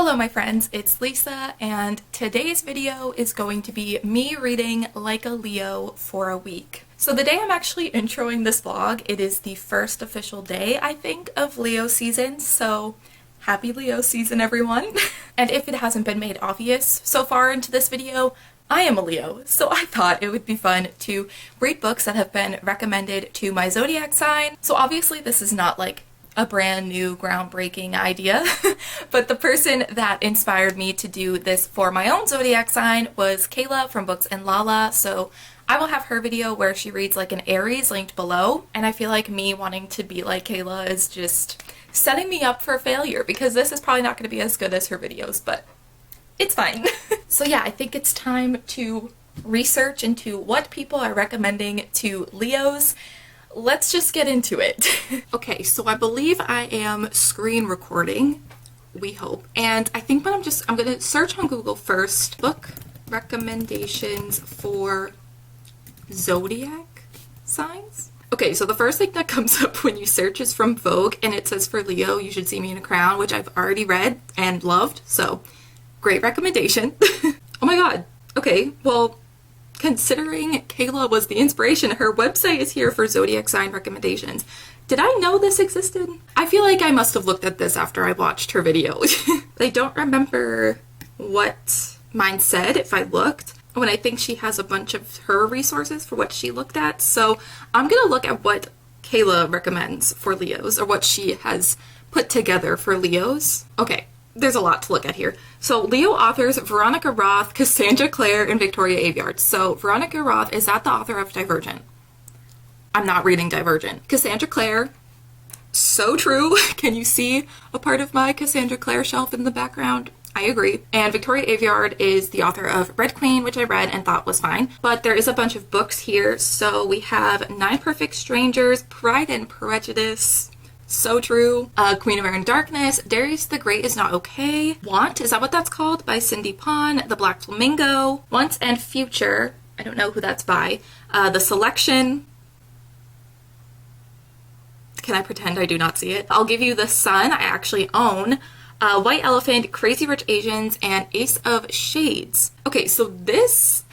Hello my friends, it's Lisa, and today's video is going to be me reading like a Leo for a week. So the day I'm actually introing this vlog, it is the first official day, I think, of Leo season, so happy Leo season everyone. And if it hasn't been made obvious so far into this video, I am a Leo, so I thought it would be fun to read books that have been recommended to my zodiac sign. So obviously this is not like a brand new groundbreaking idea, but the person that inspired me to do this for my own zodiac sign was Kayla from Books and Lala, so I will have her video where she reads like an Aries linked below, and I feel like me wanting to be like Kayla is just setting me up for failure because this is probably not going to be as good as her videos, but it's fine. So yeah, I think it's time to research into what people are recommending to Leos. Let's just get into it. Okay, so I believe I am screen recording, we hope. And I think I'm gonna search on Google first, book recommendations for zodiac signs. Okay, so the first thing that comes up when you search is from Vogue, and it says for Leo, You Should See Me in a Crown, which I've already read and loved, so great recommendation. Oh my god. Okay, well, considering Kayla was the inspiration, her website is here for zodiac sign recommendations. Did I know this existed? I feel like I must have looked at this after I watched her video. I don't remember what mine said if I looked, when I think she has a bunch of her resources for what she looked at. So I'm gonna look at what Kayla recommends for Leos, or what she has put together for Leos. Okay. There's a lot to look at here. So Leo authors Veronica Roth, Cassandra Clare, and Victoria Aveyard. So Veronica Roth, is that the author of Divergent? I'm not reading Divergent. Cassandra Clare, so true. Can you see a part of my Cassandra Clare shelf in the background? I agree. And Victoria Aveyard is the author of Red Queen, which I read and thought was fine. But there is a bunch of books here. So we have Nine Perfect Strangers, Pride and Prejudice, so true. Queen of Air and Darkness, Darius the Great Is Not Okay, Want, is that what that's called? By Cindy Pon, The Black Flamingo, Once and Future, I don't know who that's by, The Selection, can I pretend I do not see it? I'll Give You the Sun, I actually own, White Elephant, Crazy Rich Asians, and Ace of Shades. Okay, so this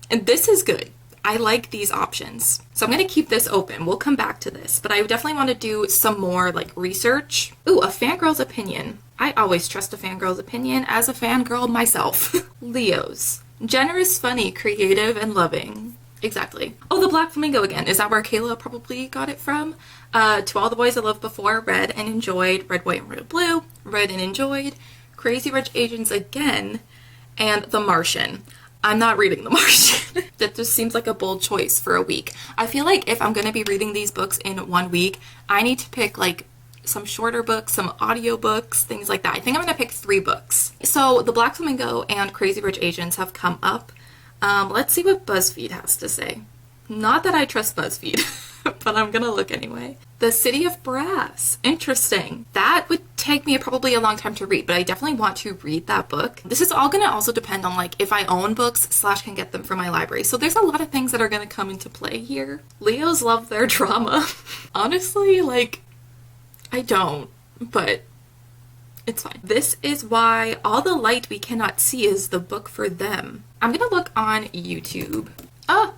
is good. I like these options. So I'm going to keep this open. We'll come back to this, but I definitely want to do some more like research. Ooh, a fangirl's opinion. I always trust a fangirl's opinion as a fangirl myself. Leos. Generous, funny, creative, and loving. Exactly. Oh, The Black Flamingo again. Is that where Kayla probably got it from? To All the Boys I Loved Before, read and enjoyed. Red, White, and Red, Blue, read and enjoyed. Crazy Rich Asians again. And The Martian. I'm not reading The Martian. That just seems like a bold choice for a week. I feel like if I'm going to be reading these books in 1 week, I need to pick like some shorter books, some audiobooks, things like that. I think I'm going to pick 3 books. So The Black Flamingo and Crazy Rich Asians have come up. Let's see what BuzzFeed has to say. Not that I trust BuzzFeed, but I'm going to look anyway. The City of Brass. Interesting. That would take me probably a long time to read, but I definitely want to read that book. This is all going to also depend on like if I own books / can get them from my library. So there's a lot of things that are going to come into play here. Leos love their drama. Honestly, like, I don't, but it's fine. This is Why All the Light We Cannot See Is the Book for Them. I'm going to look on YouTube. Ah!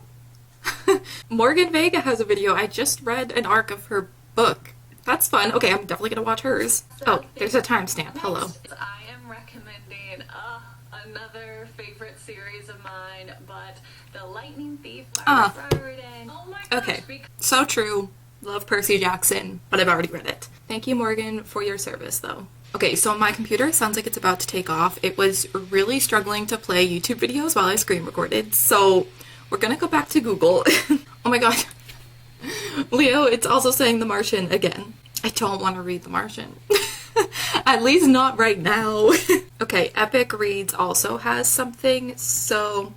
Morgan Vega has a video. I just read an arc of her book. That's fun. Okay, I'm definitely gonna watch hers. Oh, there's a timestamp. Hello. I am recommending another favorite series of mine, but The Lightning Thief by Riordan. Oh my gosh. Okay, so true. Love Percy Jackson, but I've already read it. Thank you, Morgan, for your service, though. Okay, so my computer sounds like it's about to take off. It was really struggling to play YouTube videos while I screen recorded, so we're gonna go back to Google. Oh my god. Leo, it's also saying The Martian again. I don't want to read The Martian. At least not right now. Okay, Epic Reads also has something, so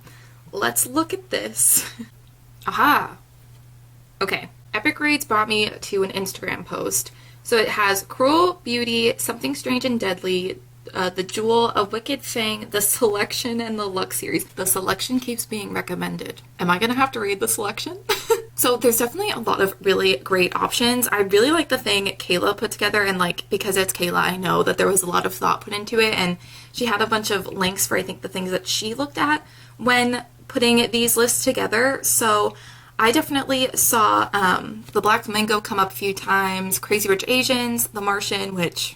let's look at this. Aha! Okay, Epic Reads brought me to an Instagram post. So it has Cruel Beauty, Something Strange and Deadly, The Jewel, A Wicked Thing, The Selection, and the Luck series. The Selection keeps being recommended. Am I gonna have to read The Selection? So there's definitely a lot of really great options. I really like the thing Kayla put together, and like because it's Kayla, I know that there was a lot of thought put into it, and she had a bunch of links for I think the things that she looked at when putting these lists together. So I definitely saw The Black Flamingo come up a few times, Crazy Rich Asians, The Martian, which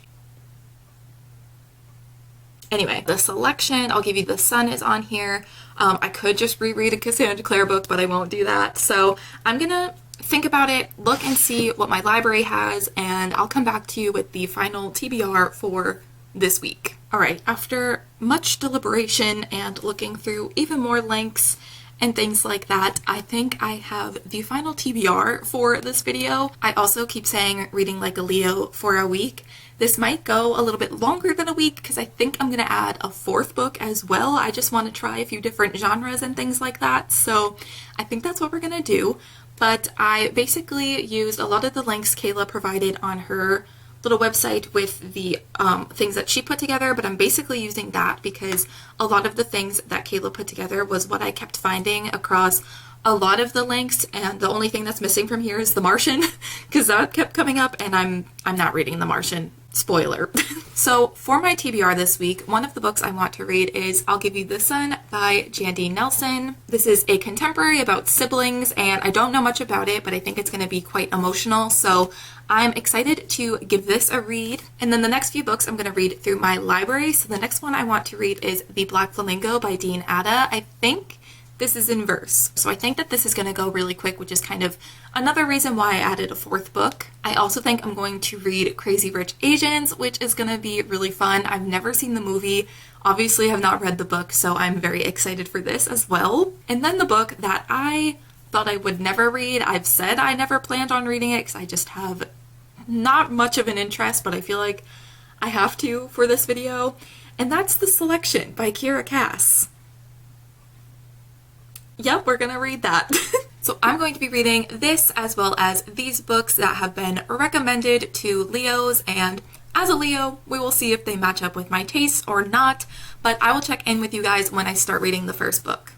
anyway, the selection, I'll give you The Sun is on here. I could just reread a Cassandra Clare book, but I won't do that. So I'm gonna think about it, look and see what my library has, and I'll come back to you with the final TBR for this week. All right, after much deliberation and looking through even more links and things like that, I think I have the final TBR for this video. I also keep saying reading like a Leo for a week. This might go a little bit longer than a week because I think I'm going to add a fourth book as well. I just want to try a few different genres and things like that. So I think that's what we're going to do. But I basically used a lot of the links Kayla provided on her little website with the things that she put together, but I'm basically using that because a lot of the things that Kayla put together was what I kept finding across a lot of the links, and the only thing that's missing from here is The Martian because that kept coming up, and I'm not reading The Martian. Spoiler. So for my TBR this week, one of the books I want to read is I'll Give You the Sun by Jandy Nelson. This is a contemporary about siblings, and I don't know much about it, but I think it's going to be quite emotional, so I'm excited to give this a read. And then the next few books I'm going to read through my library. So the next one I want to read is The Black Flamingo by Dean Atta. I think this is in verse, so I think that this is going to go really quick, which is kind of another reason why I added a fourth book. I also think I'm going to read Crazy Rich Asians, which is going to be really fun. I've never seen the movie, obviously have not read the book, so I'm very excited for this as well. And then the book that I thought I would never read, I've said I never planned on reading it because I just have not much of an interest, but I feel like I have to for this video, and that's The Selection by Kira Cass. Yep, we're gonna read that. So I'm going to be reading this as well as these books that have been recommended to Leos, and as a Leo, we will see if they match up with my tastes or not, but I will check in with you guys when I start reading the first book.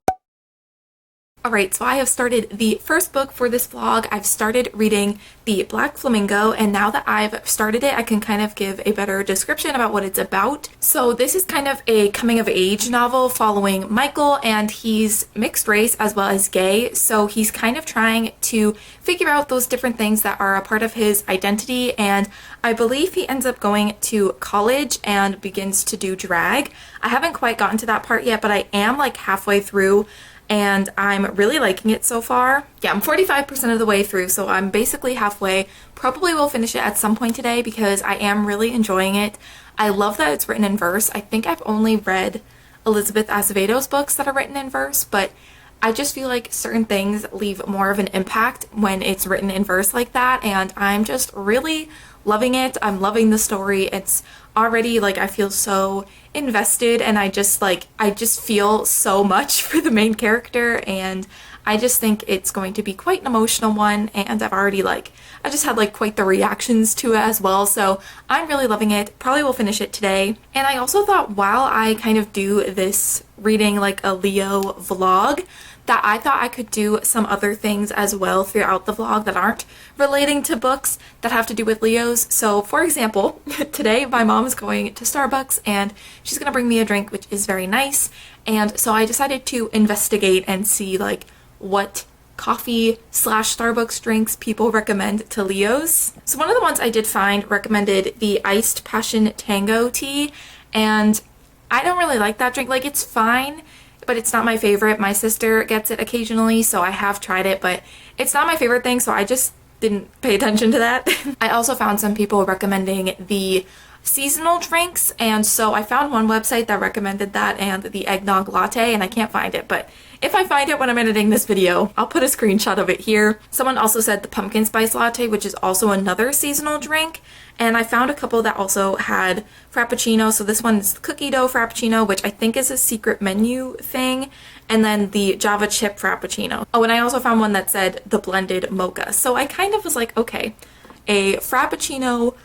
Alright, so I have started the first book for this vlog. I've started reading The Black Flamingo, and now that I've started it, I can kind of give a better description about what it's about. So this is kind of a coming-of-age novel following Michael, and he's mixed race as well as gay, so he's kind of trying to figure out those different things that are a part of his identity, and I believe he ends up going to college and begins to do drag. I haven't quite gotten to that part yet, but I am like halfway through, and I'm really liking it so far. Yeah, I'm 45% of the way through, so I'm basically halfway. Probably will finish it at some point today because I am really enjoying it. I love that it's written in verse. I think I've only read Elizabeth Acevedo's books that are written in verse, but I just feel like certain things leave more of an impact when it's written in verse like that, and I'm just really loving it. I'm loving the story. It's already like I feel so invested, and I just feel so much for the main character, and I just think it's going to be quite an emotional one, and I just had quite the reactions to it as well, so I'm really loving it. Probably will finish it today. And I also thought while I kind of do this reading like a Leo vlog, that I thought I could do some other things as well throughout the vlog that aren't relating to books that have to do with Leos. So for example, today my mom is going to Starbucks and she's gonna bring me a drink, which is very nice. And so I decided to investigate and see what coffee / Starbucks drinks people recommend to Leos. So one of the ones I did find recommended the iced passion tango tea, and I don't really like that drink. It's fine, but it's not my favorite. My sister gets it occasionally, so I have tried it, but it's not my favorite thing, so I just didn't pay attention to that. I also found some people recommending the seasonal drinks, and so I found one website that recommended that and the eggnog latte, and I can't find it, but if I find it when I'm editing this video, I'll put a screenshot of it here. Someone also said the pumpkin spice latte, which is also another seasonal drink, and I found a couple that also had frappuccino. So this one is the cookie dough frappuccino, which I think is a secret menu thing, and then the Java chip frappuccino. Oh, and I also found one that said the blended mocha. So I kind of was like, okay, a frappuccino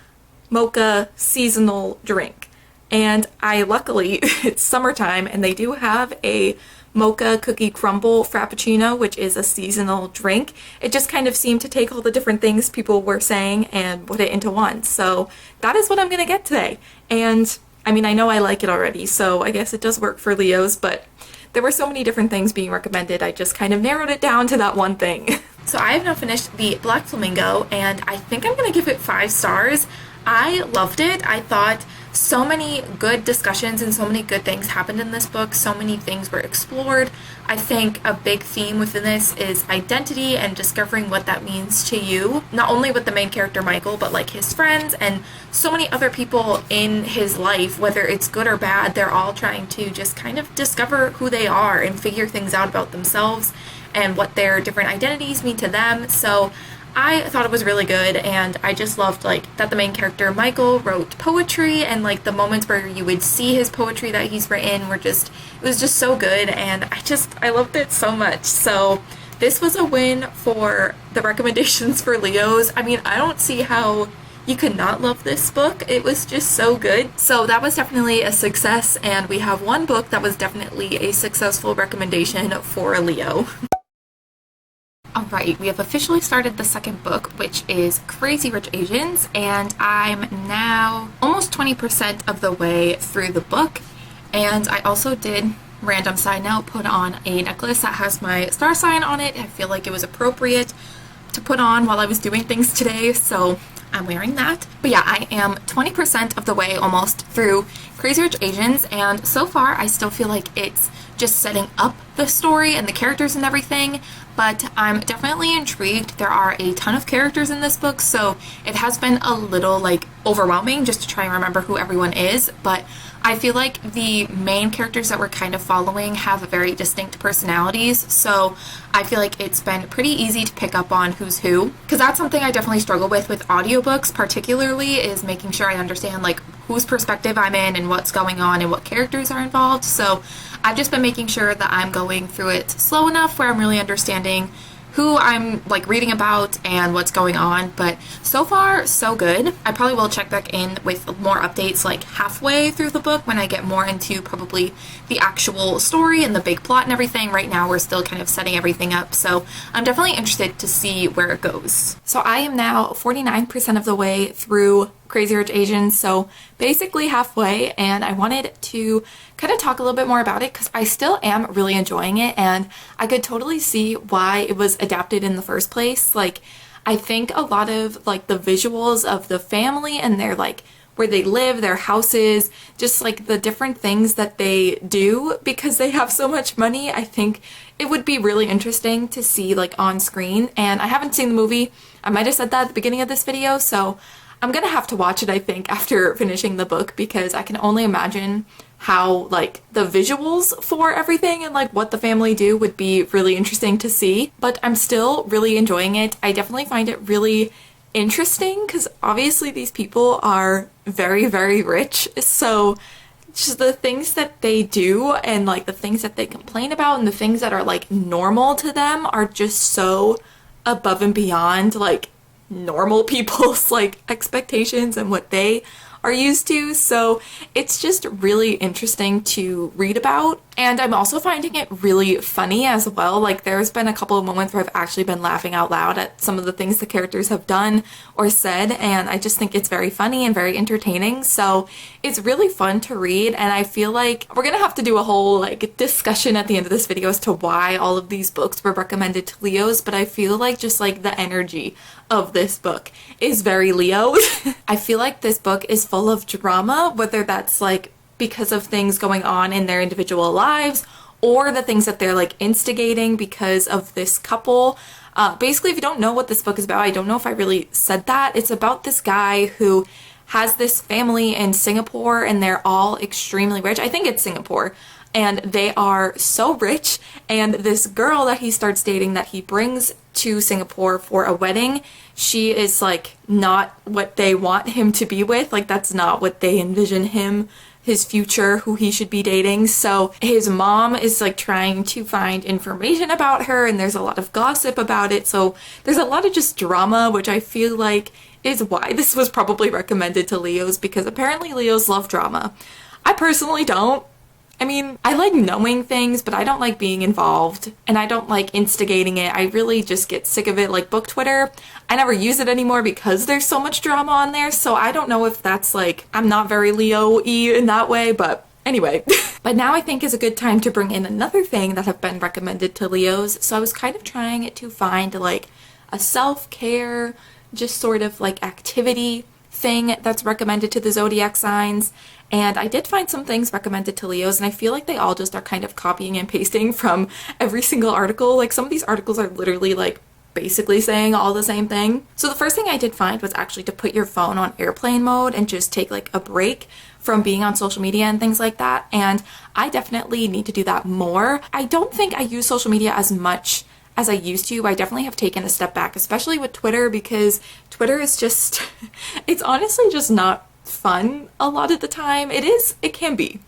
mocha seasonal drink. And luckily, it's summertime and they do have a mocha cookie crumble frappuccino, which is a seasonal drink. It just kind of seemed to take all the different things people were saying and put it into one. So that is what I'm gonna get today. And I mean, I know I like it already, so I guess it does work for Leos, but there were so many different things being recommended, I just kind of narrowed it down to that one thing. So I have now finished the Black Flamingo, and I think I'm gonna give it 5 stars. I loved it. I thought so many good discussions and so many good things happened in this book. So many things were explored. I think a big theme within this is identity and discovering what that means to you. Not only with the main character Michael, but like his friends and so many other people in his life, whether it's good or bad, they're all trying to just kind of discover who they are and figure things out about themselves and what their different identities mean to them. So I thought it was really good, and I just loved like that the main character Michael wrote poetry, and like the moments where you would see his poetry that he's written were just, it was just so good, and I loved it so much. So this was a win for the recommendations for Leos. I mean, I don't see how you could not love this book. It was just so good. So that was definitely a success, and we have one book that was definitely a successful recommendation for a Leo. Alright, we have officially started the second book, which is Crazy Rich Asians, and I'm now almost 20% of the way through the book. And I also did, random side note, put on a necklace that has my star sign on it. I feel like it was appropriate to put on while I was doing things today, so I'm wearing that. But yeah, I am 20% of the way almost through Crazy Rich Asians, and so far I still feel like it's just setting up the story and the characters and everything, but I'm definitely intrigued. There are a ton of characters in this book, so it has been a little like overwhelming just to try and remember who everyone is, but I feel like the main characters that we're kind of following have very distinct personalities, so I feel like it's been pretty easy to pick up on who's who, because that's something I definitely struggle with audiobooks particularly, is making sure I understand like whose perspective I'm in and what's going on and what characters are involved. So I've just been making sure that I'm going through it slow enough where I'm really understanding who I'm like reading about and what's going on, but so far so good. I probably will check back in with more updates like halfway through the book when I get more into probably the actual story and the big plot and everything. Right now we're still kind of setting everything up, so I'm definitely interested to see where it goes. So I am now 49% of the way through Crazy Rich Asians, so basically halfway, and I wanted to kind of talk a little bit more about it because I still am really enjoying it, and I could totally see why it was adapted in the first place. Like, I think a lot of like the visuals of the family and their like where they live, their houses, just like the different things that they do because they have so much money, I think it would be really interesting to see like on screen. And I haven't seen the movie. I might have said that at the beginning of this video, so I'm gonna have to watch it, I think, after finishing the book, because I can only imagine how like the visuals for everything and like what the family do would be really interesting to see. But I'm still really enjoying it. I definitely find it really interesting because obviously these people are very, very rich, so just the things that they do and like the things that they complain about and the things that are like normal to them are just so above and beyond like normal people's like expectations and what they are used to. So it's just really interesting to read about, and I'm also finding it really funny as well. Like, there's been a couple of moments where I've actually been laughing out loud at some of the things the characters have done or said, and I just think it's very funny and very entertaining. So it's really fun to read, and I feel like we're gonna have to do a whole like discussion at the end of this video as to why all of these books were recommended to Leos, but I feel like just like the energy of this book is very Leo. I feel like this book is full of drama, whether that's like because of things going on in their individual lives or the things that they're like instigating because of this couple. Basically, if you don't know what this book is about, I don't know if I really said that. It's about this guy who has this family in Singapore, and they're all extremely rich. I think it's Singapore. And they are so rich, and this girl that he starts dating that he brings to Singapore for a wedding, she is like not what they want him to be with. Like, that's not what they envision him, his future, who he should be dating. So his mom is like trying to find information about her, and there's a lot of gossip about it. So there's a lot of just drama, which I feel like is why this was probably recommended to Leos, because apparently Leos love drama. I personally don't. I mean, I like knowing things, but I don't like being involved, and I don't like instigating it. I really just get sick of it. Like book Twitter, I never use it anymore because there's so much drama on there, so I don't know if that's like, I'm not very Leo-y in that way, but anyway. But now I think is a good time to bring in another thing that have been recommended to Leos. So I was kind of trying to find like a self-care, just sort of like activity thing that's recommended to the zodiac signs. And I did find some things recommended to Leos, and I feel like they all just are kind of copying and pasting from every single article. Like some of these articles are literally like basically saying all the same thing. So the first thing I did find was actually to put your phone on airplane mode and just take like a break from being on social media and things like that. And I definitely need to do that more. I don't think I use social media as much as I used to. I definitely have taken a step back, especially with Twitter, because Twitter is just, it's honestly just not fun a lot of the time. It can be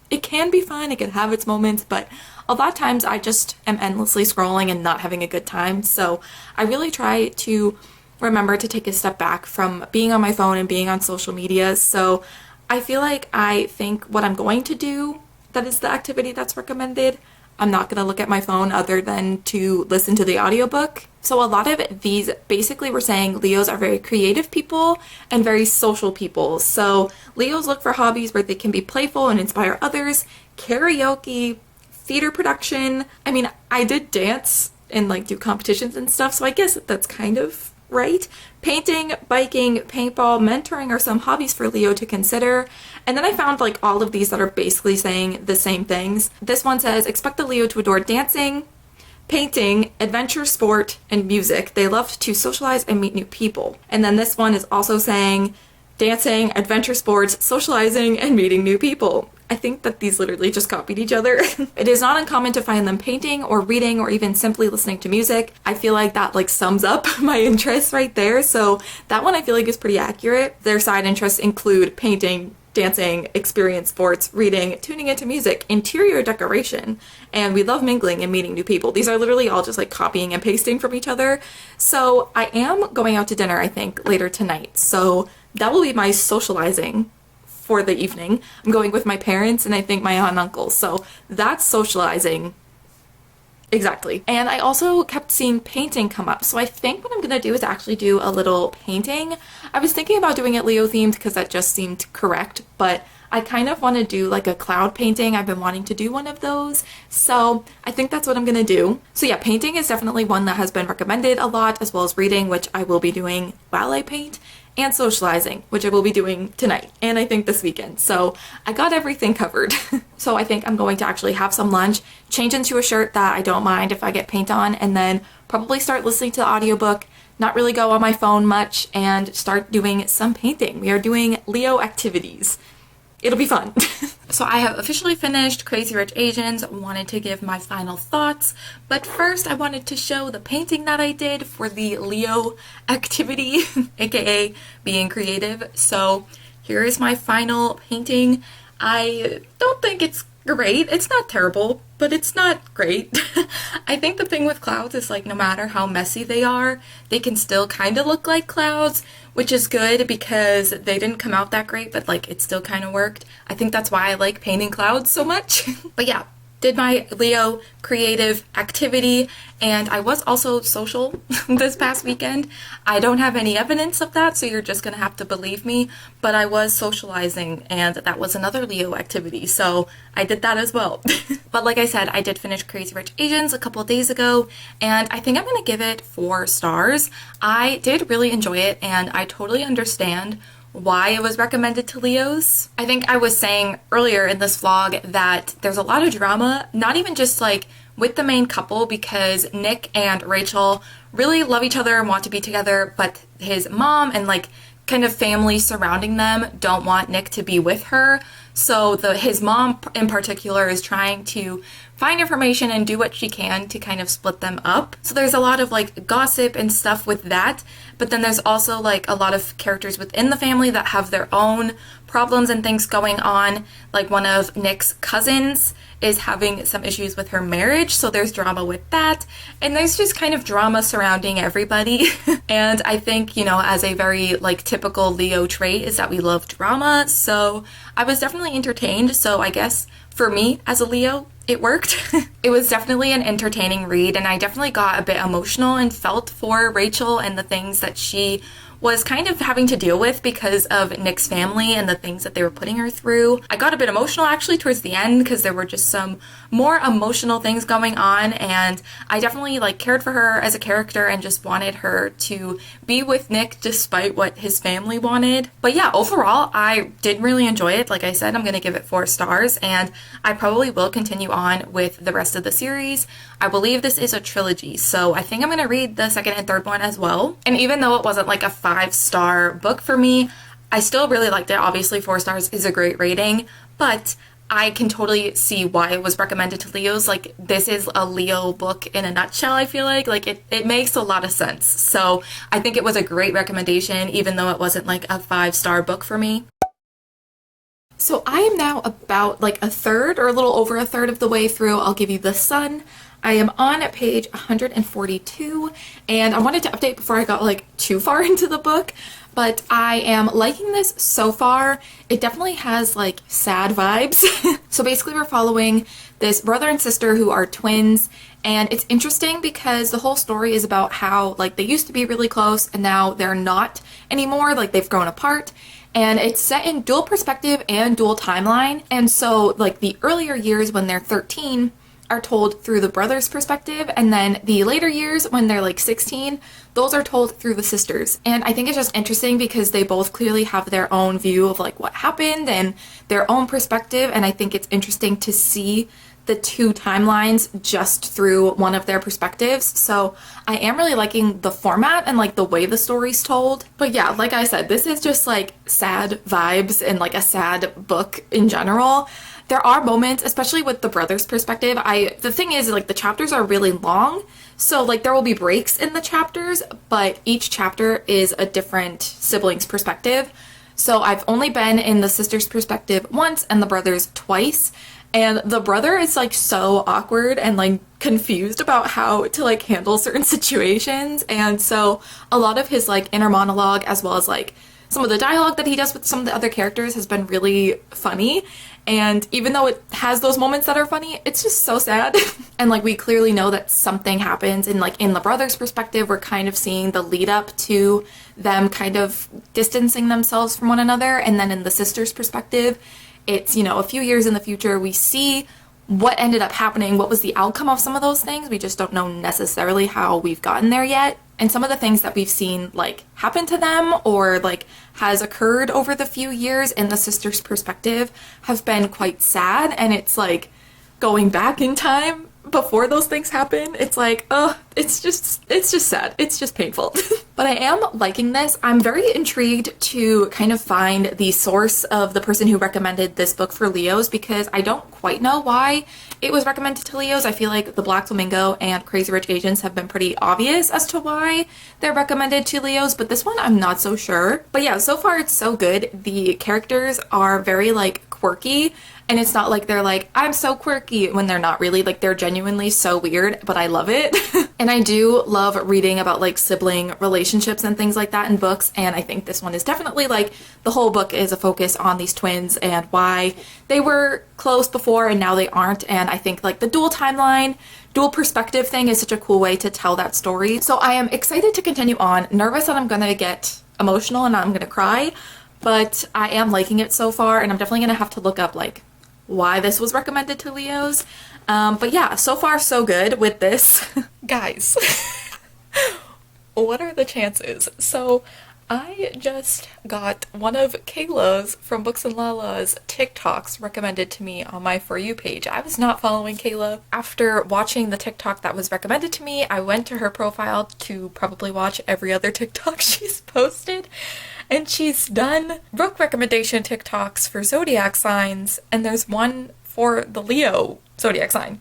fun, it can have its moments, but a lot of times I just am endlessly scrolling and not having a good time. So I really try to remember to take a step back from being on my phone and being on social media. So I feel like I think what I'm going to do, that is the activity that's recommended, I'm not going to look at my phone other than to listen to the audiobook. So a lot of these basically were saying Leos are very creative people and very social people. So Leos look for hobbies where they can be playful and inspire others, karaoke, theater production. I mean, I did dance and like do competitions and stuff, so I guess that's kind of right. Painting, biking, paintball, mentoring are some hobbies for Leo to consider. And then I found like all of these that are basically saying the same things. This one says, expect the Leo to adore dancing, painting, adventure, sport, and music. They love to socialize and meet new people. And then this one is also saying dancing, adventure sports, socializing, and meeting new people. I think that these literally just copied each other. It is not uncommon to find them painting or reading or even simply listening to music. I feel like that like sums up my interests right there. So that one I feel like is pretty accurate. Their side interests include painting, dancing, experience sports, reading, tuning into music, interior decoration, and we love mingling and meeting new people. These are literally all just like copying and pasting from each other. So I am going out to dinner, I think, later tonight. So that will be my socializing for the evening. I'm going with my parents and I think my aunt and uncle. So that's socializing. Exactly. And I also kept seeing painting come up. So I think what I'm gonna do is actually do a little painting. I was thinking about doing it Leo themed because that just seemed correct, but I kind of want to do like a cloud painting. I've been wanting to do one of those. So I think that's what I'm gonna do. So yeah, painting is definitely one that has been recommended a lot, as well as reading, which I will be doing while I paint, and socializing, which I will be doing tonight and I think this weekend. So I got everything covered. So I think I'm going to actually have some lunch, change into a shirt that I don't mind if I get paint on, and then probably start listening to the audiobook, not really go on my phone much, and start doing some painting. We are doing Leo activities. It'll be fun. So I have officially finished Crazy Rich Asians, wanted to give my final thoughts, but first I wanted to show the painting that I did for the Leo activity, aka being creative. So here is my final painting. I don't think it's great. It's not terrible, but it's not great. I think the thing with clouds is like no matter how messy they are, they can still kind of look like clouds, which is good because they didn't come out that great, but like it still kind of worked. I think that's why I like painting clouds so much. But yeah, did my Leo creative activity, and I was also social this past weekend. I don't have any evidence of that, so you're just gonna have to believe me, but I was socializing, and that was another Leo activity, so I did that as well. But like I said, I did finish Crazy Rich Asians a couple of days ago, and I think I'm gonna give it 4 stars. I did really enjoy it, and I totally understand why it was recommended to Leos. I think I was saying earlier in this vlog that there's a lot of drama, not even just like with the main couple, because Nick and Rachel really love each other and want to be together, but his mom and like kind of family surrounding them don't want Nick to be with her. So his mom in particular is trying to find information and do what she can to kind of split them up. So there's a lot of like gossip and stuff with that, but then there's also like a lot of characters within the family that have their own problems and things going on. Like one of Nick's cousins is having some issues with her marriage, so there's drama with that, and there's just kind of drama surrounding everybody. And I think, you know, as a very like typical Leo trait is that we love drama, so I was definitely entertained. So I guess for me as a Leo, it worked. It was definitely an entertaining read, and I definitely got a bit emotional and felt for Rachel and the things that she was kind of having to deal with because of Nick's family and the things that they were putting her through. I got a bit emotional actually towards the end because there were just some more emotional things going on, and I definitely like cared for her as a character and just wanted her to be with Nick despite what his family wanted. But yeah, overall, I did really enjoy it. Like I said, I'm going to give it 4 stars, and I probably will continue on with the rest of the series. I believe this is a trilogy, so I think I'm going to read the second and third one as well. And even though it wasn't like a 5-star book for me, I still really liked it. Obviously, 4 stars is a great rating, but I can totally see why it was recommended to Leos. Like, this is a Leo book in a nutshell, I feel like. Like, it makes a lot of sense. So I think it was a great recommendation, even though it wasn't like a 5-star book for me. So I am now about like a third or a little over a third of the way through I'll Give You the Sun. I am on page 142, and I wanted to update before I got like too far into the book, but I am liking this so far. It definitely has like sad vibes. So basically we're following this brother and sister who are twins, and it's interesting because the whole story is about how like they used to be really close and now they're not anymore, like they've grown apart. And it's set in dual perspective and dual timeline, and so like the earlier years when they're 13 are told through the brother's perspective, and then the later years when they're like 16, those are told through the sisters. And I think it's just interesting because they both clearly have their own view of like what happened and their own perspective, and I think it's interesting to see the 2 timelines just through one of their perspectives. So I am really liking the format and like the way the story's told. But yeah, like I said, this is just like sad vibes and like a sad book in general. There are moments, especially with the brother's perspective. The thing is, like, the chapters are really long, so like there will be breaks in the chapters, but each chapter is a different sibling's perspective. So I've only been in the sister's perspective once and the brother's twice. And the brother is like so awkward and like confused about how to like handle certain situations. And so a lot of his like inner monologue, as well as like some of the dialogue that he does with some of the other characters, has been really funny. And even though it has those moments that are funny, it's just so sad. And like we clearly know that something happens, and like in the brother's perspective, we're kind of seeing the lead up to them kind of distancing themselves from one another. And then in the sister's perspective, it's, you know, a few years in the future, we see what ended up happening, what was the outcome of some of those things. We just don't know necessarily how we've gotten there yet. And some of the things that we've seen like happen to them or like has occurred over the few years in the sister's perspective have been quite sad. And it's like going back in time before those things happen. It's like, oh, it's just sad. It's just painful. But I am liking this. I'm very intrigued to kind of find the source of the person who recommended this book for Leos, because I don't quite know why it was recommended to Leos. I feel like The Black Flamingo and Crazy Rich Asians have been pretty obvious as to why they're recommended to Leos, but this one I'm not so sure. But yeah, so far it's so good. The characters are very like quirky, and it's not like they're like, I'm so quirky, when they're not really. Like, they're genuinely so weird, but I love it. And I do love reading about like sibling relationships and things like that in books, and I think this one is definitely like, the whole book is a focus on these twins and why they were close before and now they aren't. And I think like the dual timeline, dual perspective thing is such a cool way to tell that story. So I am excited to continue on, nervous that I'm gonna get emotional and I'm gonna cry, but I am liking it so far, and I'm definitely gonna have to look up like why this was recommended to Leos. But yeah, so far so good with this. Guys, what are the chances? So I just got one of Kayla's from Books and Lala's TikToks recommended to me on my For You page. I was not following Kayla. After watching the TikTok that was recommended to me, I went to her profile to probably watch every other TikTok she's posted. And she's done book recommendation TikToks for zodiac signs, and there's one for the Leo zodiac sign.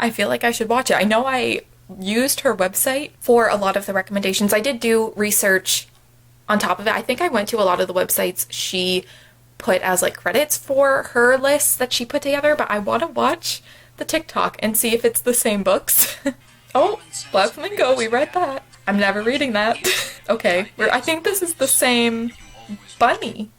I feel like I should watch it. I know I used her website for a lot of the recommendations. I did do research on top of it. I think I went to a lot of the websites she put as like credits for her lists that she put together, but I want to watch the TikTok and see if it's the same books. Oh, Black Flamingo, we read that. I'm never reading that. Okay, I think this is the same bunny.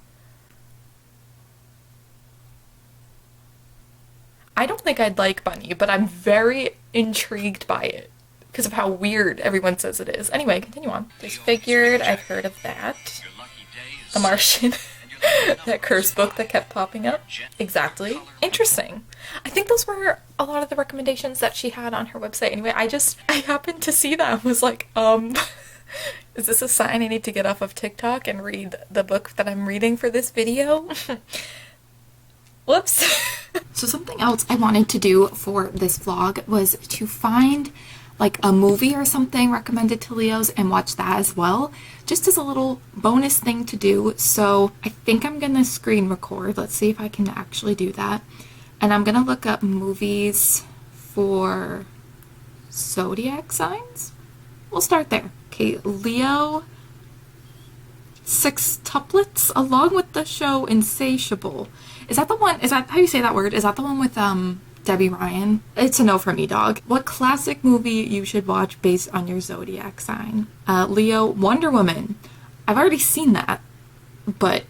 I don't think I'd like Bunny, but I'm very intrigued by it because of how weird everyone says it is. Anyway, continue on. Disfigured, I've heard of that. The Martian. That curse book that kept popping up. Exactly. Interesting. I think those were a lot of the recommendations that she had on her website. Anyway, I happened to see that and was like, is this a sign I need to get off of TikTok and read the book that I'm reading for this video? Whoops. So something else I wanted to do for this vlog was to find like a movie or something recommended to Leos and watch that as well, just as a little bonus thing to do. So I think I'm gonna screen record. Let's see if I can actually do that. And I'm gonna look up movies for zodiac signs. We'll start there. Okay, Leo sextuplets along with the show Insatiable. Is that the one, is that how you say that word? Is that the one with Debbie Ryan? It's a no for me, dog. What classic movie you should watch based on your zodiac sign? Leo, Wonder Woman. I've already seen that, but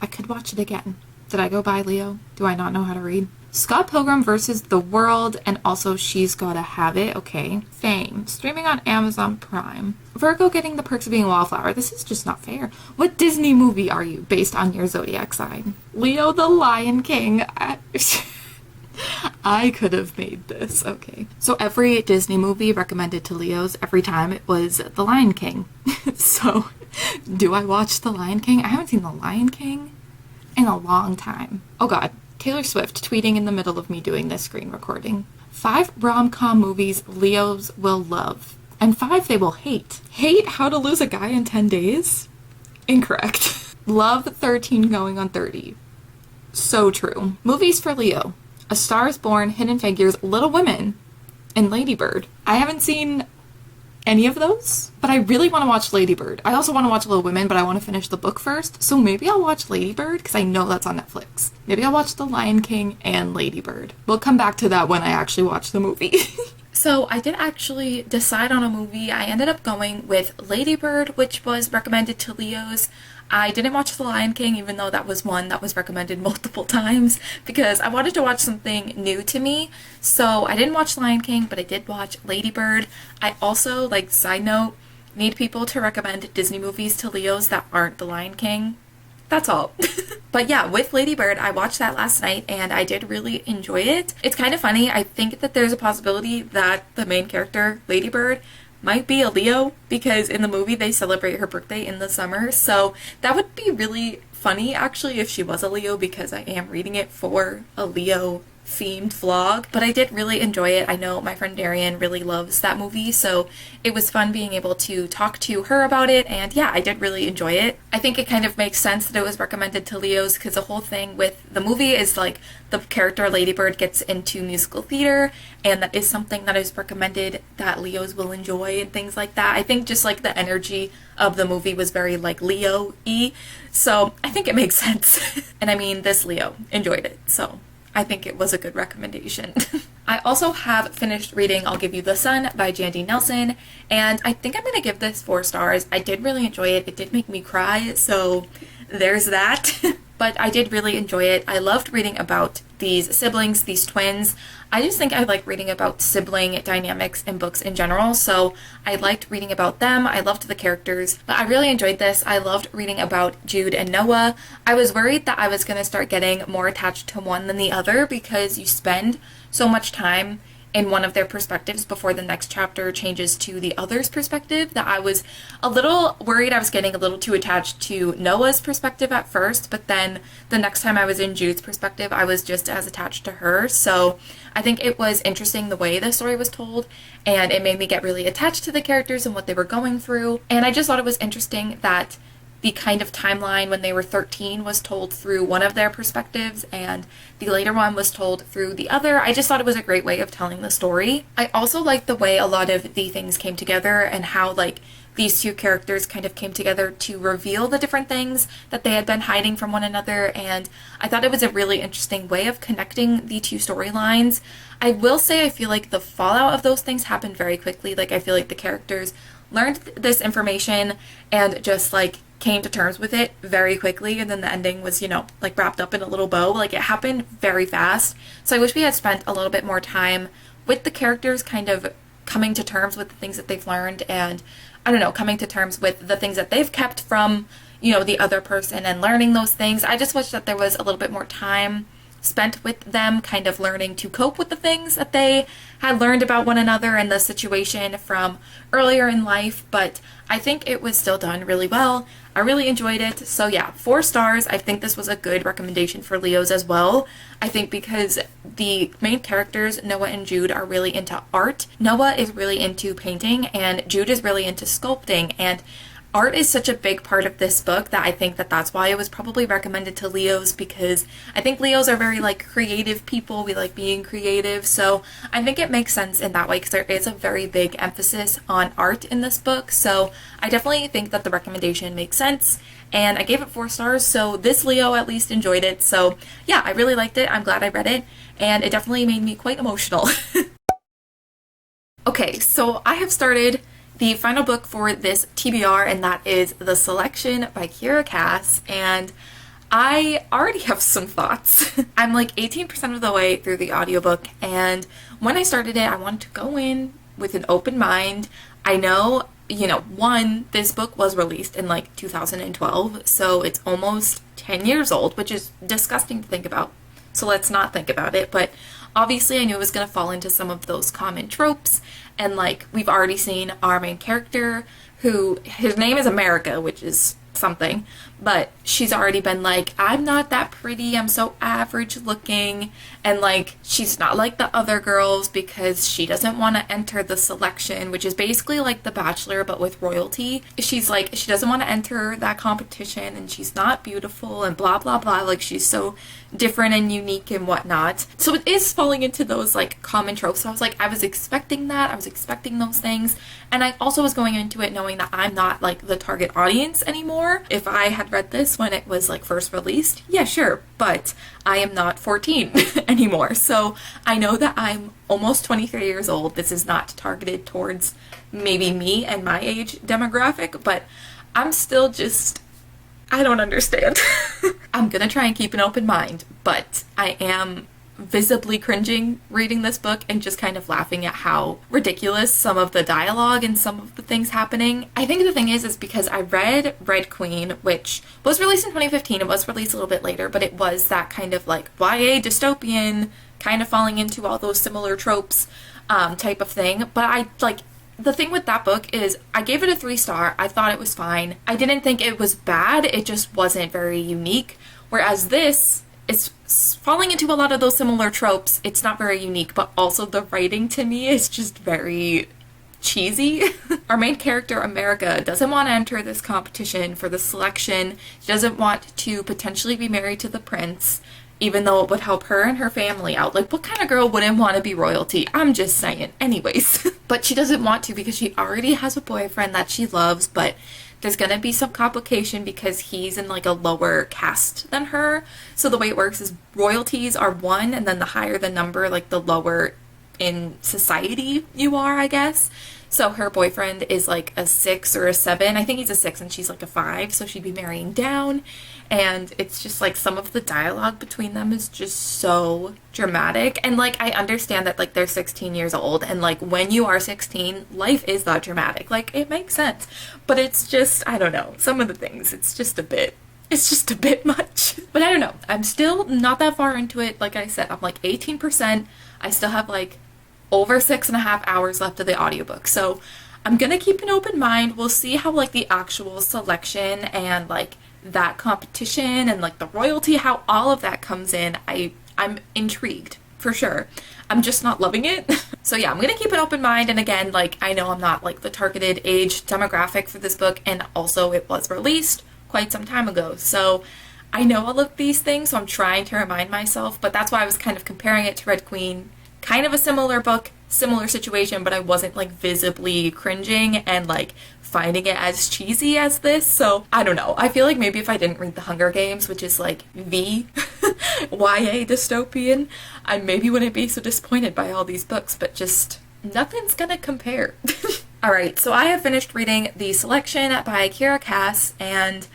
I could watch it again. Did I go by Leo? Do I not know how to read? Scott Pilgrim versus the World, and also She's Gotta Have It. Okay. Fame. Streaming on Amazon Prime. Virgo getting the perks of being a wallflower. This is just not fair. What Disney movie are you based on your zodiac sign? Leo the Lion King. I could have made this. Okay. So every Disney movie recommended to Leos, every time it was The Lion King. So, do I watch The Lion King? I haven't seen The Lion King in a long time. Oh god. Taylor Swift tweeting in the middle of me doing this screen recording. 5 rom-com movies Leos will love, and 5 they will hate. Hate How to Lose a Guy in 10 Days? Incorrect. Love 13 Going on 30. So true. Movies for Leo. A Star is Born, Hidden Figures, Little Women, and Lady Bird. I haven't seen any of those, but I really want to watch Lady Bird. I also want to watch Little Women, but I want to finish the book first, so maybe I'll watch Lady Bird, because I know that's on Netflix. Maybe I'll watch The Lion King and Lady Bird. We'll come back to that when I actually watch the movie. So I did actually decide on a movie. I ended up going with Lady Bird, which was recommended to Leos. I didn't watch The Lion King, even though that was one that was recommended multiple times, because I wanted to watch something new to me. So I didn't watch Lion King, but I did watch Lady Bird. I also, like, side note, need people to recommend Disney movies to Leos that aren't The Lion King. That's all. But yeah, with Lady Bird, I watched that last night and I did really enjoy it. It's kind of funny. I think that there's a possibility that the main character, Lady Bird, might be a Leo, because in the movie they celebrate her birthday in the summer. So that would be really funny actually if she was a Leo, because I am reading it for a Leo themed vlog. But I did really enjoy it. I know my friend Darian really loves that movie, so it was fun being able to talk to her about it, and yeah, I did really enjoy it. I think it kind of makes sense that it was recommended to Leos, because the whole thing with the movie is like the character Lady Bird gets into musical theater, and that is something that is recommended that Leos will enjoy and things like that. I think just like the energy of the movie was very like Leo-y, so I think it makes sense. And I mean, this Leo enjoyed it, so I think it was a good recommendation. I also have finished reading I'll Give You the Sun by Jandy Nelson, and I think I'm going to give this 4 stars. I did really enjoy it. It did make me cry, so there's that. But I did really enjoy it. I loved reading about these siblings, these twins. I just think I like reading about sibling dynamics in books in general, so I liked reading about them. I loved the characters, but I really enjoyed this. I loved reading about Jude and Noah. I was worried that I was going to start getting more attached to one than the other, because you spend so much time in one of their perspectives before the next chapter changes to the other's perspective, that I was a little worried I was getting a little too attached to Noah's perspective at first, but then the next time I was in Jude's perspective, I was just as attached to her. So I think it was interesting the way the story was told, and it made me get really attached to the characters and what they were going through. And I just thought it was interesting that the kind of timeline when they were 13 was told through one of their perspectives, and the later one was told through the other. I just thought it was a great way of telling the story. I also liked the way a lot of the things came together, and how like these two characters kind of came together to reveal the different things that they had been hiding from one another, and I thought it was a really interesting way of connecting the two storylines. I will say I feel like the fallout of those things happened very quickly. Like, I feel like the characters learned this information and just like came to terms with it very quickly, and then the ending was, you know, like wrapped up in a little bow. Like, it happened very fast. So I wish we had spent a little bit more time with the characters kind of coming to terms with the things that they've learned, and I don't know, coming to terms with the things that they've kept from, you know, the other person and learning those things. I just wish that there was a little bit more time spent with them kind of learning to cope with the things that they had learned about one another and the situation from earlier in life, but I think it was still done really well. I really enjoyed it. So yeah, 4 stars. I think this was a good recommendation for Leos as well. I think because the main characters, Noah and Jude, are really into art. Noah is really into painting and Jude is really into sculpting, and art is such a big part of this book that I think that that's why it was probably recommended to Leos, because I think Leos are very like creative people. We like being creative. So I think it makes sense in that way because there is a very big emphasis on art in this book. So I definitely think that the recommendation makes sense. And I gave it 4 stars. So this Leo at least enjoyed it. So yeah, I really liked it. I'm glad I read it. And it definitely made me quite emotional. Okay, so I have started the final book for this TBR, and that is The Selection by Kira Cass, and I already have some thoughts. I'm like 18% of the way through the audiobook, and when I started it, I wanted to go in with an open mind. I know, you know, this book was released in like 2012, so it's almost 10 years old, which is disgusting to think about, so let's not think about it, but obviously I knew it was going to fall into some of those common tropes, and like we've already seen our main character, who his name is America, which is something, but she's already been like, I'm not that pretty, I'm so average looking, and like she's not like the other girls because she doesn't want to enter the selection, which is basically like The Bachelor but with royalty. She's like, she doesn't want to enter that competition, and she's not beautiful and blah blah blah, like she's so different and unique and whatnot. So it is falling into those like common tropes. So I was like, I was expecting that, I was expecting those things, and I also was going into it knowing that I'm not like the target audience anymore. If I had read this when it was like first released, yeah sure, but I am not 14 anymore, so I know that I'm almost 23 years old. This is not targeted towards maybe me and my age demographic, but I'm still just, I don't understand. I'm gonna try and keep an open mind, but I am visibly cringing reading this book and just kind of laughing at how ridiculous some of the dialogue and some of the things happening. I think the thing is because I read Red Queen, which was released in 2015. It was released a little bit later, but it was that kind of like YA dystopian, kind of falling into all those similar tropes type of thing. But I like, the thing with that book is I gave it a 3-star. I thought it was fine. I didn't think it was bad. It just wasn't very unique. Whereas this is falling into a lot of those similar tropes. It's not very unique, but also the writing to me is just very cheesy. Our main character, America, doesn't want to enter this competition for the selection. She doesn't want to potentially be married to the prince, even though it would help her and her family out. Like, what kind of girl wouldn't want to be royalty? I'm just saying. Anyways. But she doesn't want to because she already has a boyfriend that she loves, but there's gonna be some complication because he's in like a lower caste than her. So the way it works is royalties are 1, and then the higher the number, like the lower in society you are, I guess. So her boyfriend is like a 6 or a 7. I think he's a 6 and she's like a 5, so she'd be marrying down. And it's just like some of the dialogue between them is just so dramatic. And like I understand that like they're 16 years old, and like when you are 16, life is that dramatic. Like it makes sense. But it's just, I don't know, some of the things, it's just a bit much. But I don't know. I'm still not that far into it. Like I said, I'm like 18%. I still have like over 6.5 hours left of the audiobook. So I'm gonna keep an open mind. We'll see how like the actual selection and like that competition and like the royalty, how all of that comes in. I'm intrigued for sure. I'm just not loving it. So yeah, I'm gonna keep an open mind. And again, like I know I'm not like the targeted age demographic for this book, and also it was released quite some time ago. So I know all of these things, so I'm trying to remind myself, but that's why I was kind of comparing it to Red Queen. Kind of a similar book, similar situation, but I wasn't like visibly cringing and like finding it as cheesy as this. So I don't know. I feel like maybe if I didn't read The Hunger Games, which is like the YA dystopian, I maybe wouldn't be so disappointed by all these books, but just nothing's gonna compare. Alright, so I have finished reading The Selection by Kira Cass, and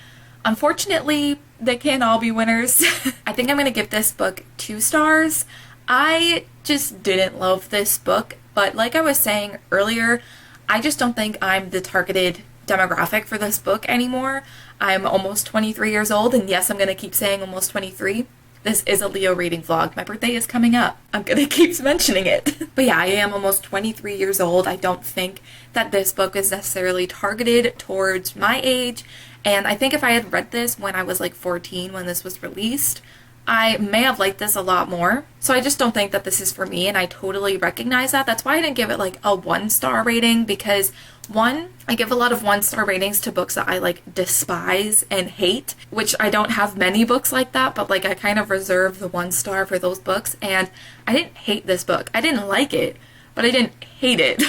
unfortunately, they can't all be winners. I think I'm going to give this book 2 stars. I just didn't love this book, but like I was saying earlier, I just don't think I'm the targeted demographic for this book anymore. I'm almost 23 years old, and yes, I'm going to keep saying almost 23. This is a Leo reading vlog. My birthday is coming up. I'm gonna keep mentioning it. But yeah, I am almost 23 years old. I don't think that this book is necessarily targeted towards my age. And I think if I had read this when I was like 14 when this was released, I may have liked this a lot more. So I just don't think that this is for me, and I totally recognize that. That's why I didn't give it like a 1-star rating, because one, I give a lot of 1-star ratings to books that I like despise and hate, which I don't have many books like that, but like I kind of reserve the 1-star for those books. And I didn't hate this book. I didn't like it, but I didn't hate it.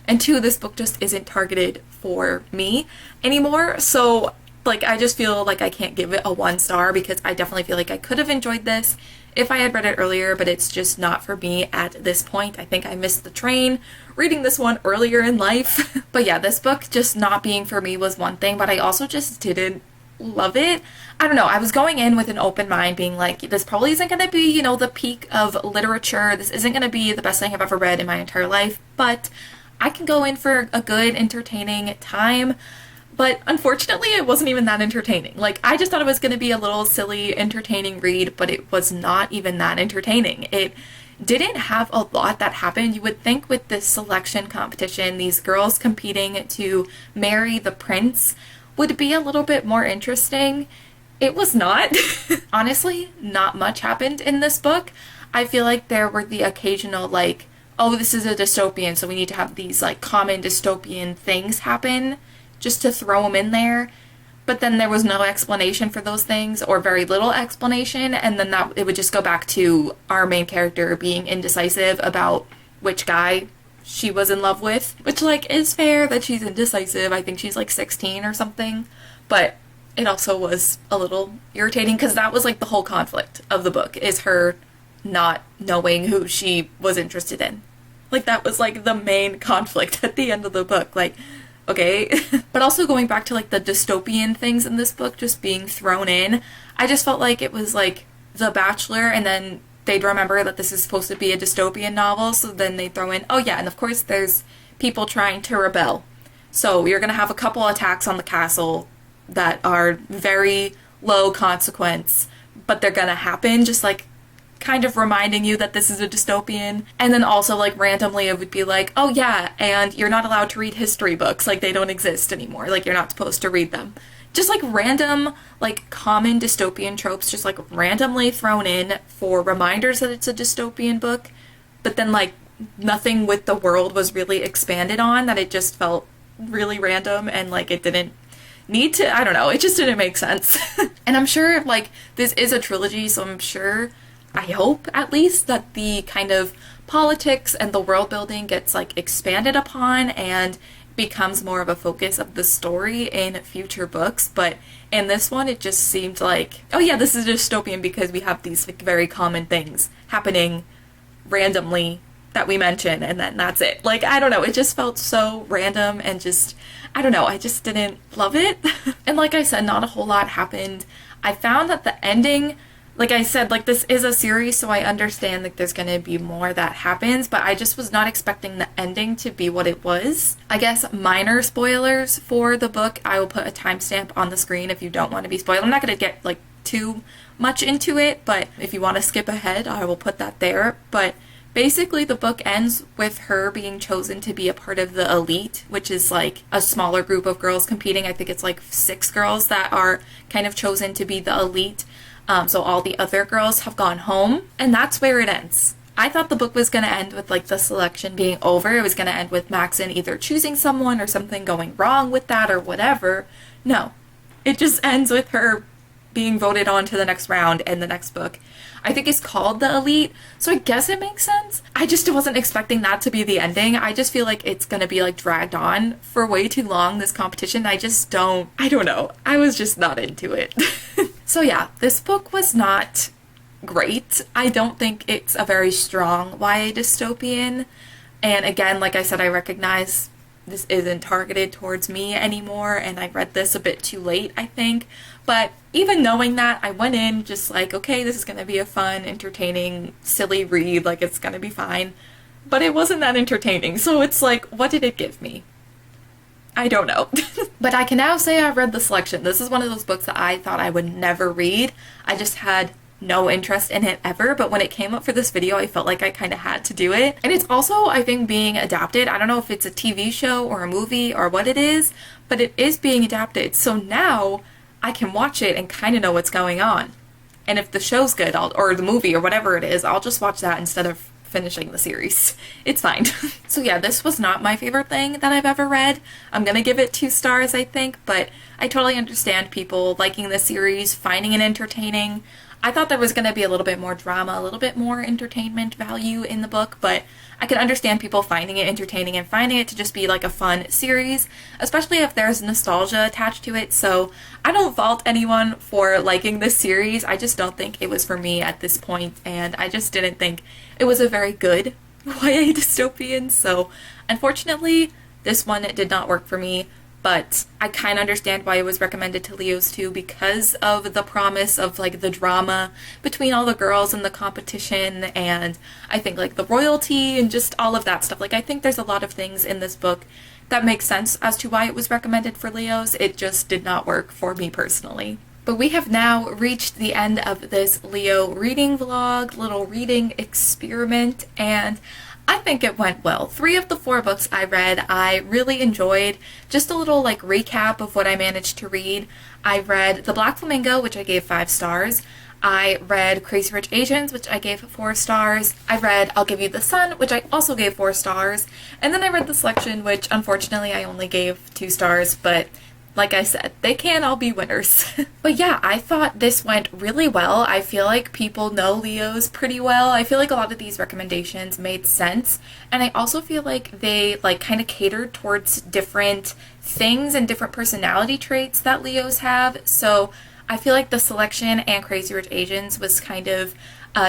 And 2, this book just isn't targeted for me anymore. So like, I just feel like I can't give it a 1-star, because I definitely feel like I could have enjoyed this if I had read it earlier, but it's just not for me at this point. I think I missed the train reading this one earlier in life. But yeah, this book just not being for me was one thing, but I also just didn't love it. I don't know, I was going in with an open mind, being like, this probably isn't going to be, you know, the peak of literature. This isn't going to be the best thing I've ever read in my entire life, but I can go in for a good, entertaining time. But unfortunately, it wasn't even that entertaining. Like, I just thought it was going to be a little silly, entertaining read, but it was not even that entertaining. It didn't have a lot that happened. You would think with this selection competition, these girls competing to marry the prince would be a little bit more interesting. It was not. Honestly, not much happened in this book. I feel like there were the occasional, like, oh, this is a dystopian, so we need to have these, like, common dystopian things happen, just to throw them in there. But then there was no explanation for those things, or very little explanation, and then that it would just go back to our main character being indecisive about which guy she was in love with, which, like, is fair that she's indecisive. I think she's like 16 or something, but it also was a little irritating, because that was like the whole conflict of the book, is her not knowing who she was interested in. Like, that was like the main conflict at the end of the book. Like, okay. But also going back to like the dystopian things in this book just being thrown in, I just felt like it was like The Bachelor, and then they'd remember that this is supposed to be a dystopian novel, so then they throw in, oh yeah, and of course there's people trying to rebel. So you're gonna have a couple attacks on the castle that are very low consequence, but they're gonna happen, just like kind of reminding you that this is a dystopian. And then also, like, randomly it would be like, oh yeah, and you're not allowed to read history books, like they don't exist anymore, like you're not supposed to read them. Just like random, like, common dystopian tropes just like randomly thrown in for reminders that it's a dystopian book, but then like nothing with the world was really expanded on, that it just felt really random, and like it didn't need to, I don't know, it just didn't make sense. And I'm sure, like, this is a trilogy, so I'm sure, I hope at least, that the kind of politics and the world building gets like expanded upon and becomes more of a focus of the story in future books. But in this one, it just seemed like, oh yeah, this is dystopian because we have these like very common things happening randomly that we mention, and then that's it. Like, I don't know, it just felt so random, and just, I don't know, I just didn't love it. And like I said, not a whole lot happened. I found that the ending, like I said, like, this is a series, so I understand like there's gonna be more that happens, but I just was not expecting the ending to be what it was. I guess minor spoilers for the book. I will put a timestamp on the screen if you don't want to be spoiled. I'm not gonna get like too much into it, but if you want to skip ahead, I will put that there. But basically the book ends with her being chosen to be a part of the elite, which is like a smaller group of girls competing. I think it's like 6 girls that are kind of chosen to be the elite. So all the other girls have gone home, and that's where it ends. I thought the book was going to end with like the selection being over. It was going to end with Maxon either choosing someone or something going wrong with that or whatever. No, it just ends with her being voted on to the next round, and the next book, I think, is called The Elite, so I guess it makes sense. I just wasn't expecting that to be the ending. I just feel like it's gonna be like dragged on for way too long, this competition. I don't know. I was just not into it. So yeah, this book was not great. I don't think it's a very strong YA dystopian. And again, like I said, I recognize this isn't targeted towards me anymore, and I read this a bit too late, I think. But even knowing that, I went in just like, okay, this is gonna be a fun, entertaining, silly read, like it's gonna be fine. But it wasn't that entertaining, so it's like, what did it give me? I don't know. But I can now say I read the selection. This is one of those books that I thought I would never read. I just had no interest in it ever, but when it came up for this video, I felt like I kind of had to do it. And it's also, I think, being adapted. I don't know if it's a TV show or a movie or what it is, but it is being adapted. So now I can watch it and kind of know what's going on. And if the show's good, or the movie or whatever it is, I'll just watch that instead of finishing the series. It's fine. So yeah, this was not my favorite thing that I've ever read. I'm gonna give it 2 stars, I think, but I totally understand people liking the series, finding it entertaining. I thought there was going to be a little bit more drama, a little bit more entertainment value in the book, but I can understand people finding it entertaining and finding it to just be like a fun series, especially if there's nostalgia attached to it. So I don't fault anyone for liking this series. I just don't think it was for me at this point, and I just didn't think it was a very good YA dystopian. So unfortunately, this one did not work for me. But I kind of understand why it was recommended to Leos too, because of the promise of like the drama between all the girls and the competition, and I think like the royalty and just all of that stuff. Like I think there's a lot of things in this book that make sense as to why it was recommended for Leos. It just did not work for me personally. But we have now reached the end of this Leo reading vlog, little reading experiment, and I think it went well. 3 of the 4 books I read I really enjoyed. Just a little like recap of what I managed to read. I read The Black Flamingo, which I gave 5 stars. I read Crazy Rich Asians, which I gave 4 stars. I read I'll Give You the Sun, which I also gave 4 stars. And then I read The Selection, which unfortunately I only gave 2 stars, but like I said, they can all be winners. But yeah, I thought this went really well. I feel like people know Leos pretty well. I feel like a lot of these recommendations made sense. And I also feel like they like kind of catered towards different things and different personality traits that Leos have. So I feel like The Selection and Crazy Rich Asians was kind of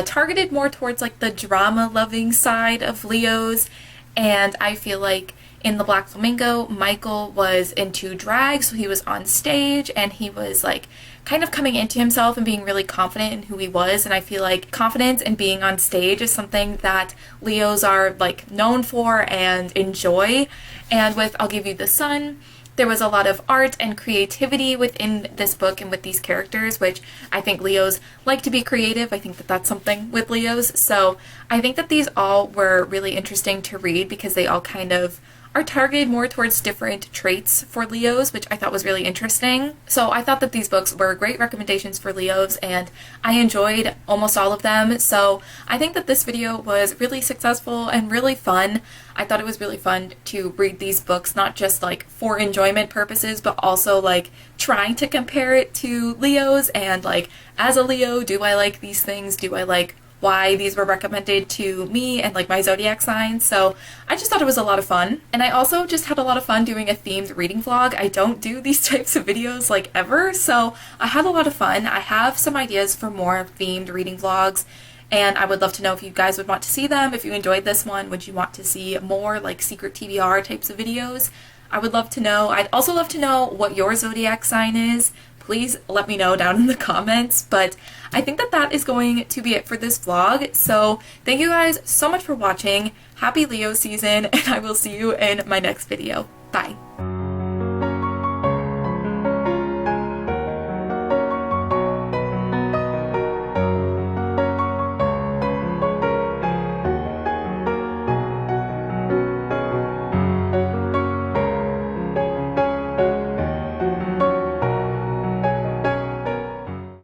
targeted more towards like the drama loving side of Leos. And I feel like in The Black Flamingo, Michael was into drag, so he was on stage and he was like kind of coming into himself and being really confident in who he was. And I feel like confidence and being on stage is something that Leos are like known for and enjoy. And with I'll Give You the Sun, there was a lot of art and creativity within this book and with these characters, which I think Leos like to be creative. I think that that's something with Leos. So I think that these all were really interesting to read because they all kind of are targeted more towards different traits for Leos, which I thought was really interesting. So I thought that these books were great recommendations for Leos, and I enjoyed almost all of them. So I think that this video was really successful and really fun. I thought it was really fun to read these books, not just like for enjoyment purposes, but also like trying to compare it to Leos and like, as a Leo, do I like these things? Do I like why these were recommended to me and like my zodiac sign? So I just thought it was a lot of fun. And I also just had a lot of fun doing a themed reading vlog. I don't do these types of videos like ever, so I had a lot of fun. I have some ideas for more themed reading vlogs, and I would love to know if you guys would want to see them. If you enjoyed this one, would you want to see more like secret TBR types of videos? I would love to know. I'd also love to know what your zodiac sign is. Please let me know down in the comments. But I think that that is going to be it for this vlog. So thank you guys so much for watching. Happy Leo season, and I will see you in my next video. Bye.